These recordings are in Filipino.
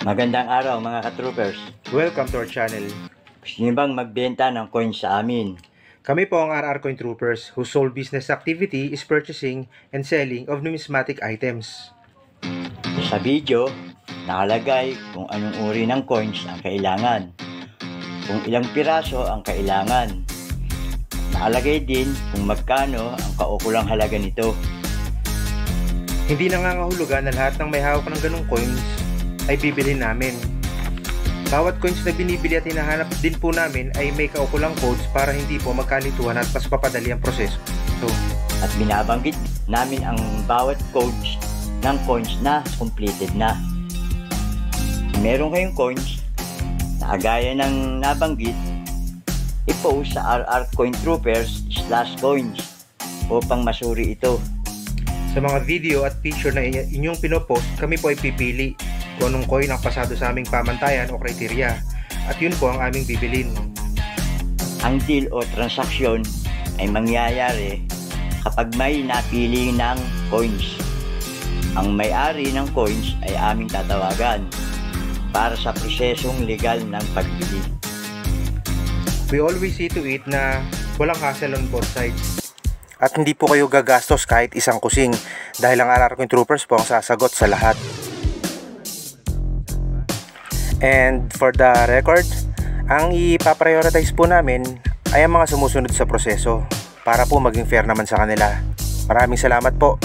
Magandang araw mga ka-troopers. Welcome to our channel. Gusto niyo bang magbenta ng coins sa amin? Kami po ang RR Coin Troopers whose sole business activity is purchasing and selling of numismatic items. Sa video, nakalagay kung anong uri ng coins ang kailangan, kung ilang piraso ang kailangan. Nakalagay din kung magkano ang kaukulang halaga nito. Hindi nangangahulugan na lahat ng may hawak ng ganong coins ay bibilhin namin. Bawat coins na binibili at hinahanap din po namin ay may kaukulang codes para hindi po magkalituhan at mas papadali ang proseso. At binabanggit namin ang bawat codes ng coins na completed na. Meron kayong coins na agaya ng nabanggit, i-post sa RR Coin Troopers/coins upang masuri ito. Sa mga video at picture na inyong pinopost, kami po ay pipili kung anong coin ang pasado sa aming pamantayan o kriteriya, at yun po ang aming bibilin. Ang deal o transaksyon ay mangyayari kapag may napili ng coins. Ang may-ari ng coins ay aming tatawagan para sa prosesong legal ng pagbili. We always see to it na walang hassle on both sides. At hindi po kayo gagastos kahit isang kusing dahil ang RR Coin Troopers po ang sasagot sa lahat. And for the record, ang ipaprioritize po namin ay ang mga sumusunod sa proseso para po maging fair naman sa kanila. Maraming salamat po.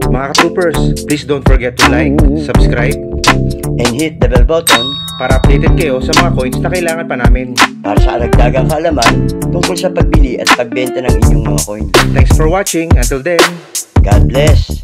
Mga ka-troopers, please don't forget to like, subscribe, and hit the bell button para updated kayo sa mga coins na kailangan pa namin. para sa aragdagang kaalaman tungkol sa pagbili at pagbenta ng inyong mga coins. Thanks for watching. Until then, God bless!